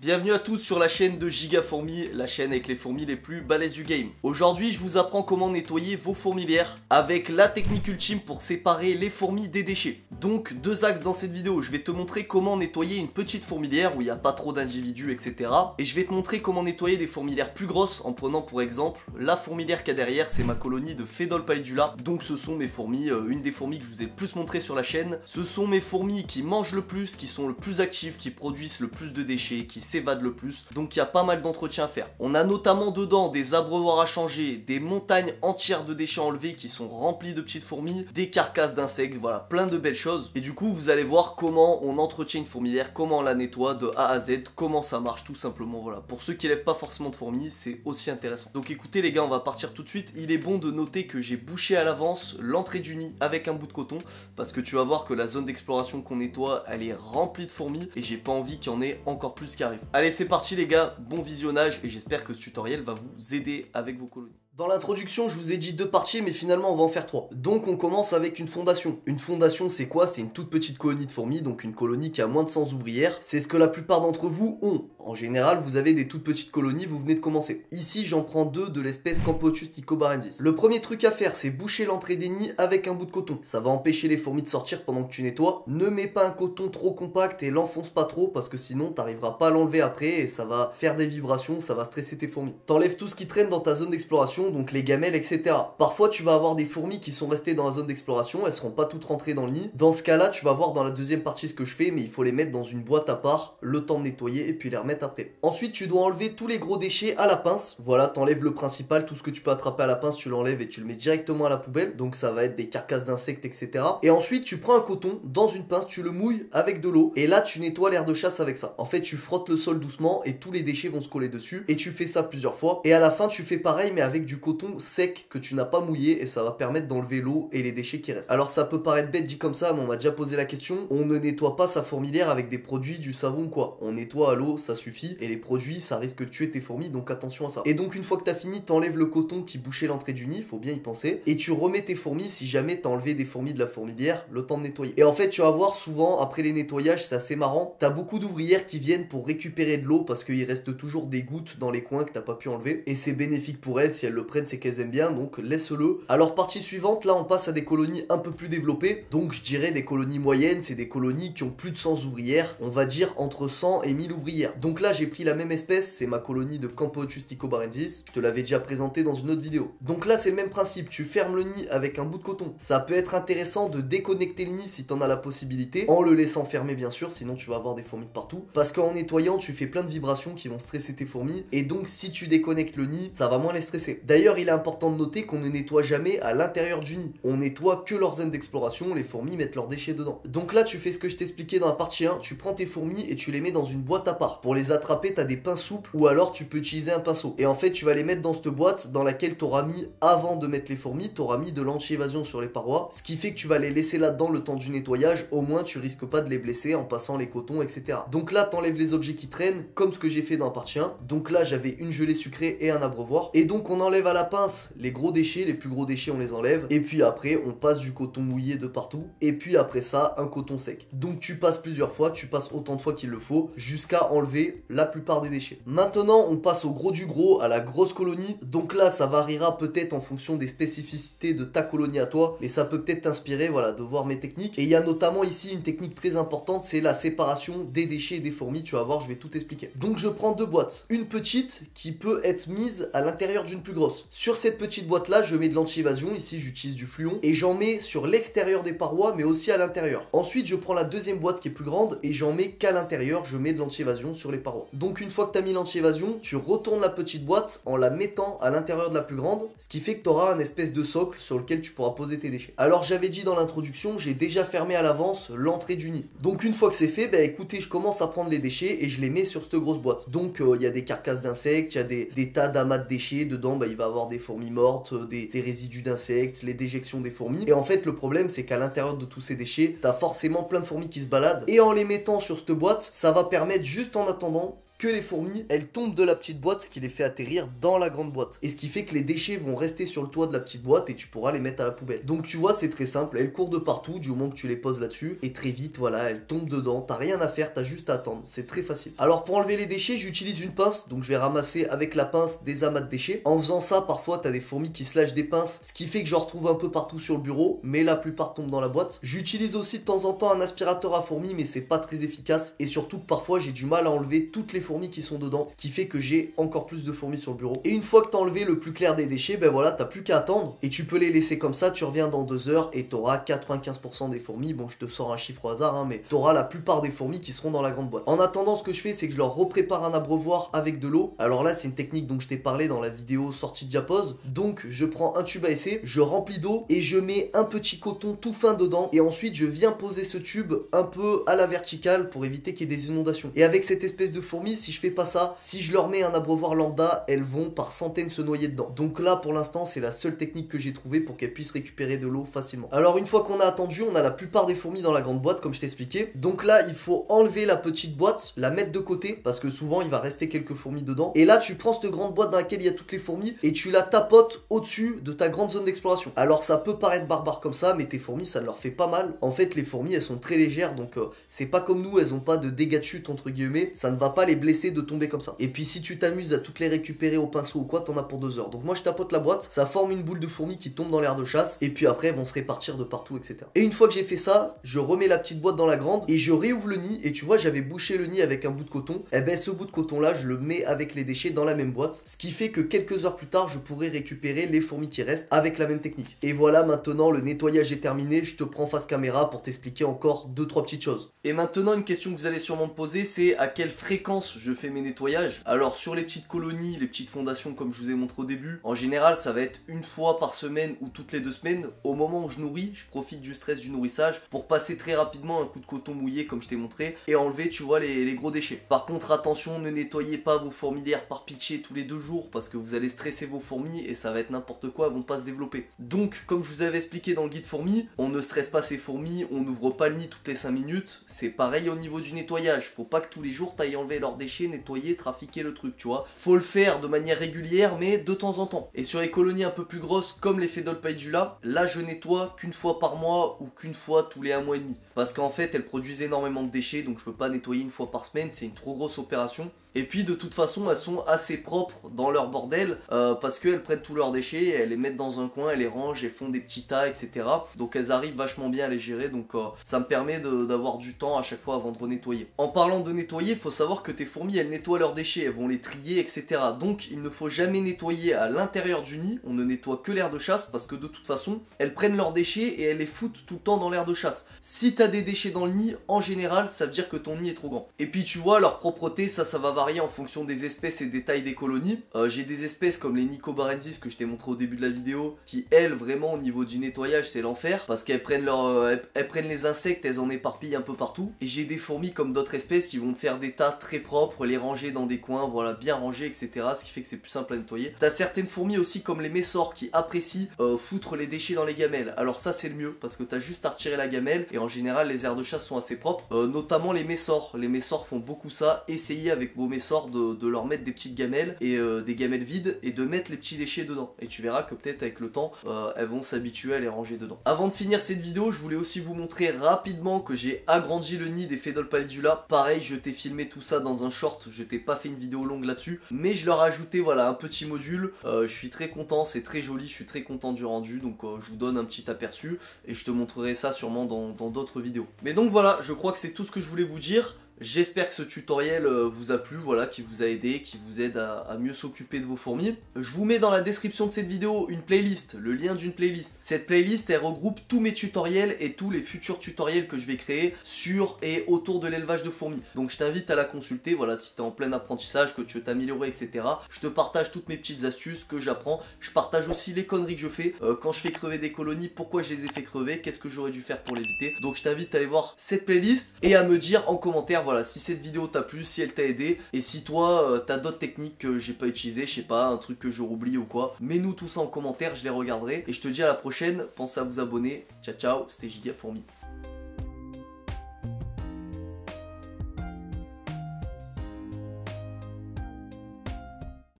Bienvenue à tous sur la chaîne de Gigafourmis, la chaîne avec les fourmis les plus balèzes du game. Aujourd'hui je vous apprends comment nettoyer vos fourmilières avec la technique ultime pour séparer les fourmis des déchets. Donc deux axes dans cette vidéo, je vais te montrer comment nettoyer une petite fourmilière où il n'y a pas trop d'individus etc. Et je vais te montrer comment nettoyer des fourmilières plus grosses en prenant pour exemple la fourmilière qu'il y a derrière, c'est ma colonie de Phédole pallidula. Donc ce sont mes fourmis, une des fourmis que je vous ai le plus montré sur la chaîne. Ce sont mes fourmis qui mangent le plus, qui sont le plus actives, qui produisent le plus de déchets, qui s'évadent le plus, donc il y a pas mal d'entretien à faire. On a notamment dedans des abreuvoirs à changer, des montagnes entières de déchets enlevés qui sont remplies de petites fourmis, des carcasses d'insectes, voilà, plein de belles choses. Et du coup vous allez voir comment on entretient une fourmilière, comment on la nettoie de A à Z, comment ça marche tout simplement, voilà. Pour ceux qui élèvent pas forcément de fourmis, c'est aussi intéressant. Donc écoutez les gars, on va partir tout de suite. Il est bon de noter que j'ai bouché à l'avance l'entrée du nid avec un bout de coton, parce que tu vas voir que la zone d'exploration qu'on nettoie, elle est remplie de fourmis, et j'ai pas envie qu'il y en ait encore plus qui arrivent. Allez, c'est parti les gars, bon visionnage et j'espère que ce tutoriel va vous aider avec vos colonies. Dans l'introduction, je vous ai dit 2 parties, mais finalement on va en faire 3. Donc on commence avec une fondation. Une fondation c'est quoi? C'est une toute petite colonie de fourmis, donc une colonie qui a moins de 100 ouvrières. C'est ce que la plupart d'entre vous ont. En général, vous avez des toutes petites colonies, vous venez de commencer. Ici, j'en prends 2 de l'espèce Campotus nicobarensis. Le premier truc à faire, c'est boucher l'entrée des nids avec un bout de coton. Ça va empêcher les fourmis de sortir pendant que tu nettoies. Ne mets pas un coton trop compact et l'enfonce pas trop, parce que sinon, t'arriveras pas à l'enlever après et ça va faire des vibrations, ça va stresser tes fourmis. T'enlèves tout ce qui traîne dans ta zone d'exploration, donc les gamelles, etc. Parfois, tu vas avoir des fourmis qui sont restées dans la zone d'exploration, elles seront pas toutes rentrées dans le nid. Dans ce cas-là, tu vas voir dans la deuxième partie ce que je fais, mais il faut les mettre dans une boîte à part, le temps de nettoyer et puis les remettre après. Ensuite, tu dois enlever tous les gros déchets à la pince. Voilà, t'enlèves le principal, tout ce que tu peux attraper à la pince, tu l'enlèves et tu le mets directement à la poubelle. Donc ça va être des carcasses d'insectes, etc. Et ensuite, tu prends un coton dans une pince, tu le mouilles avec de l'eau et là, tu nettoies l'air de chasse avec ça. En fait, tu frottes le sol doucement et tous les déchets vont se coller dessus. Et tu fais ça plusieurs fois. Et à la fin, tu fais pareil, mais avec du coton sec que tu n'as pas mouillé et ça va permettre d'enlever l'eau et les déchets qui restent. Alors ça peut paraître bête dit comme ça, mais on m'a déjà posé la question. On ne nettoie pas sa fourmilière avec des produits, du savon ou quoi. On nettoie à l'eau, ça suffit. Et les produits, ça risque de tuer tes fourmis, donc attention à ça. Et donc une fois que t'as fini, t'enlèves le coton qui bouchait l'entrée du nid, faut bien y penser. Et tu remets tes fourmis si jamais t'as enlevé des fourmis de la fourmilière, le temps de nettoyer. Et en fait, tu vas voir souvent, après les nettoyages, c'est assez marrant. T'as beaucoup d'ouvrières qui viennent pour récupérer de l'eau parce qu'il reste toujours des gouttes dans les coins que t'as pas pu enlever. Et c'est bénéfique pour elles, si elles le prennent, c'est qu'elles aiment bien, donc laisse-le. Alors partie suivante, là on passe à des colonies un peu plus développées, donc je dirais des colonies moyennes, c'est des colonies qui ont plus de 100 ouvrières, on va dire entre 100 et 1000 ouvrières. Donc là j'ai pris la même espèce, c'est ma colonie de Campotus nicobarensis, je te l'avais déjà présenté dans une autre vidéo. Donc là c'est le même principe, tu fermes le nid avec un bout de coton. Ça peut être intéressant de déconnecter le nid si t'en as la possibilité, en le laissant fermer bien sûr, sinon tu vas avoir des fourmis de partout. Parce qu'en nettoyant tu fais plein de vibrations qui vont stresser tes fourmis, et donc si tu déconnectes le nid, ça va moins les stresser. D'ailleurs il est important de noter qu'on ne nettoie jamais à l'intérieur du nid. On nettoie que leur zone d'exploration, les fourmis mettent leurs déchets dedans. Donc là tu fais ce que je t'expliquais dans la partie 1, tu prends tes fourmis et tu les mets dans une boîte à part. Pour les attraper t'as des pinces souples ou alors tu peux utiliser un pinceau. Et en fait tu vas les mettre dans cette boîte dans laquelle t'auras mis, avant de mettre les fourmis, t'auras mis de l'anti-évasion sur les parois, ce qui fait que tu vas les laisser là-dedans le temps du nettoyage, au moins tu risques pas de les blesser en passant les cotons etc. Donc là t'enlèves les objets qui traînent, comme ce que j'ai fait dans la partie 1. Donc là j'avais une gelée sucrée et un abreuvoir. Et donc on enlève à la pince les gros déchets, les plus gros déchets on les enlève. Et puis après on passe du coton mouillé de partout. Et puis après ça un coton sec. Donc tu passes plusieurs fois, tu passes autant de fois qu'il le faut, jusqu'à enlever la plupart des déchets. Maintenant on passe au gros du gros, à la grosse colonie. Donc là ça variera peut-être en fonction des spécificités de ta colonie à toi, mais ça peut peut-être t'inspirer, voilà, de voir mes techniques. Et il y a notamment ici une technique très importante, c'est la séparation des déchets et des fourmis. Tu vas voir, je vais tout expliquer. Donc je prends 2 boîtes, une petite qui peut être mise à l'intérieur d'une plus grosse. Sur cette petite boîte là je mets de l'anti-évasion, ici j'utilise du fluon, et j'en mets sur l'extérieur des parois mais aussi à l'intérieur. Ensuite je prends la deuxième boîte qui est plus grande et j'en mets qu'à l'intérieur, je mets de l'anti-évasion sur les parois. Donc une fois que tu as mis l'anti-évasion, tu retournes la petite boîte en la mettant à l'intérieur de la plus grande, ce qui fait que tu auras un espèce de socle sur lequel tu pourras poser tes déchets. Alors j'avais dit dans l'introduction, j'ai déjà fermé à l'avance l'entrée du nid. Donc une fois que c'est fait, bah écoutez, je commence à prendre les déchets et je les mets sur cette grosse boîte. Donc il y a des carcasses d'insectes, il y a des tas d'amas de déchets, dedans bah, il va y avoir des fourmis mortes, des résidus d'insectes, les déjections des fourmis. Et en fait le problème c'est qu'à l'intérieur de tous ces déchets, t'as forcément plein de fourmis qui se baladent. Et en les mettant sur cette boîte, ça va permettre juste en attendant que les fourmis, elles tombent de la petite boîte, ce qui les fait atterrir dans la grande boîte. Et ce qui fait que les déchets vont rester sur le toit de la petite boîte et tu pourras les mettre à la poubelle. Donc tu vois, c'est très simple, elles courent de partout du moment que tu les poses là-dessus. Et très vite, voilà, elles tombent dedans. T'as rien à faire, t'as juste à attendre. C'est très facile. Alors pour enlever les déchets, j'utilise une pince. Donc je vais ramasser avec la pince des amas de déchets. En faisant ça, parfois, t'as des fourmis qui se lâchent des pinces, ce qui fait que j'en retrouve un peu partout sur le bureau, mais la plupart tombent dans la boîte. J'utilise aussi de temps en temps un aspirateur à fourmis, mais c'est pas très efficace. Et surtout que parfois, j'ai du mal à enlever toutes les fourmis qui sont dedans, ce qui fait que j'ai encore plus de fourmis sur le bureau. Et une fois que t'as enlevé le plus clair des déchets, ben voilà, t'as plus qu'à attendre et tu peux les laisser comme ça. Tu reviens dans 2 heures et t'auras 95% des fourmis. Bon, je te sors un chiffre au hasard, hein, mais t'auras la plupart des fourmis qui seront dans la grande boîte. En attendant, ce que je fais, c'est que je leur reprépare un abreuvoir avec de l'eau. Alors là, c'est une technique dont je t'ai parlé dans la vidéo sortie de Diapose. Donc, je prends un tube à essai, je remplis d'eau et je mets un petit coton tout fin dedans. Et ensuite, je viens poser ce tube un peu à la verticale pour éviter qu'il y ait des inondations. Et avec cette espèce de fourmis, si je fais pas ça, si je leur mets un abreuvoir lambda, elles vont par centaines se noyer dedans. Donc là, pour l'instant, c'est la seule technique que j'ai trouvée pour qu'elles puissent récupérer de l'eau facilement. Alors une fois qu'on a attendu, on a la plupart des fourmis dans la grande boîte, comme je t'ai expliqué. Donc là, il faut enlever la petite boîte, la mettre de côté, parce que souvent, il va rester quelques fourmis dedans. Et là, tu prends cette grande boîte dans laquelle il y a toutes les fourmis et tu la tapotes au-dessus de ta grande zone d'exploration. Alors ça peut paraître barbare comme ça, mais tes fourmis, ça leur fait pas mal. En fait, les fourmis, elles sont très légères, donc c'est pas comme nous, elles ont pas de dégâts de chute, entre guillemets. Ça ne va pas les blesser de tomber comme ça. Et puis si tu t'amuses à toutes les récupérer au pinceau ou quoi, t'en as pour 2 heures. Donc moi je tapote la boîte, ça forme une boule de fourmis qui tombe dans l'air de chasse, et puis après elles vont se répartir de partout, etc. Et une fois que j'ai fait ça, je remets la petite boîte dans la grande et je réouvre le nid. Et tu vois, j'avais bouché le nid avec un bout de coton. Et ben ce bout de coton là, je le mets avec les déchets dans la même boîte, ce qui fait que quelques heures plus tard, je pourrai récupérer les fourmis qui restent avec la même technique. Et voilà, maintenant le nettoyage est terminé. Je te prends face caméra pour t'expliquer encore 2-3 petites choses. Et maintenant, une question que vous allez sûrement me poser, c'est à quelle fréquence je fais mes nettoyages. Alors sur les petites colonies, les petites fondations comme je vous ai montré au début, en général ça va être une fois par semaine ou toutes les 2 semaines. Au moment où je nourris, je profite du stress du nourrissage pour passer très rapidement un coup de coton mouillé comme je t'ai montré et enlever, tu vois, les gros déchets. Par contre, attention, ne nettoyez pas vos fourmilières par pitié tous les 2 jours parce que vous allez stresser vos fourmis et ça va être n'importe quoi, elles vont pas se développer. Donc comme je vous avais expliqué dans le guide fourmis, on ne stresse pas ses fourmis, on n'ouvre pas le nid toutes les 5 minutes. C'est pareil au niveau du nettoyage, faut pas que tous les jours t'ailles enlever leurs déchets, nettoyer, trafiquer le truc, tu vois. Faut le faire de manière régulière mais de temps en temps. Et sur les colonies un peu plus grosses comme les Phaedolpaedula, là je nettoie qu'une fois par mois ou qu'une fois tous les 1 mois et demi. Parce qu'en fait elles produisent énormément de déchets, donc je peux pas nettoyer une fois par semaine, c'est une trop grosse opération. Et puis de toute façon elles sont assez propres dans leur bordel parce qu'elles prennent tous leurs déchets, elles les mettent dans un coin, elles les rangent, elles font des petits tas, etc. Donc elles arrivent vachement bien à les gérer, donc ça me permet d'avoir du temps à chaque fois avant de renettoyer. En parlant de nettoyer, il faut savoir que tes fourmis elles nettoient leurs déchets, elles vont les trier, etc. Donc il ne faut jamais nettoyer à l'intérieur du nid, on ne nettoie que l'air de chasse parce que de toute façon elles prennent leurs déchets et elles les foutent tout le temps dans l'air de chasse. Si tu as des déchets dans le nid, en général ça veut dire que ton nid est trop grand. Et puis tu vois, leur propreté, ça va varier en fonction des espèces et des tailles des colonies. J'ai des espèces comme les Nicobarensis que je t'ai montré au début de la vidéo qui elles vraiment au niveau du nettoyage c'est l'enfer parce qu'elles prennent elles prennent les insectes, elles en éparpillent un peu partout. Et j'ai des fourmis comme d'autres espèces qui vont faire des tas très propres, les ranger dans des coins, voilà, bien rangés, etc. Ce qui fait que c'est plus simple à nettoyer. T'as certaines fourmis aussi comme les messors qui apprécient foutre les déchets dans les gamelles. Alors ça c'est le mieux parce que t'as juste à retirer la gamelle et en général les aires de chasse sont assez propres, notamment les messors. Les messors font beaucoup ça. Essayez avec vos messors de leur mettre des petites gamelles et des gamelles vides et de mettre les petits déchets dedans. Et tu verras que peut-être avec le temps, elles vont s'habituer à les ranger dedans. Avant de finir cette vidéo, je voulais aussi vous montrer rapidement que j'ai agrandi le nid des Phaedolpaedula. Pareil, je t'ai filmé tout ça dans un short, je t'ai pas fait une vidéo longue là-dessus, mais je leur ai ajouté voilà un petit module. Je suis très content, c'est très joli, je suis très content du rendu, donc je vous donne un petit aperçu et je te montrerai ça sûrement dans d'autres vidéos. Mais donc voilà, je crois que c'est tout ce que je voulais vous dire. J'espère que ce tutoriel vous a plu, voilà, qui vous a aidé, qui vous aide à mieux s'occuper de vos fourmis. Je vous mets dans la description de cette vidéo une playlist, le lien d'une playlist. Cette playlist, elle regroupe tous mes tutoriels et tous les futurs tutoriels que je vais créer sur et autour de l'élevage de fourmis. Donc je t'invite à la consulter, voilà, si tu es en plein apprentissage, que tu veux t'améliorer, etc. Je te partage toutes mes petites astuces que j'apprends. Je partage aussi les conneries que je fais quand je fais crever des colonies, pourquoi je les ai fait crever, qu'est-ce que j'aurais dû faire pour l'éviter. Donc je t'invite à aller voir cette playlist et à me dire en commentaire voilà, si cette vidéo t'a plu, si elle t'a aidé, et si toi, t'as d'autres techniques que j'ai pas utilisées, je sais pas, un truc que je oublie ou quoi, mets-nous tout ça en commentaire, je les regarderai, et je te dis à la prochaine, pensez à vous abonner, ciao ciao, c'était Giga Fourmi.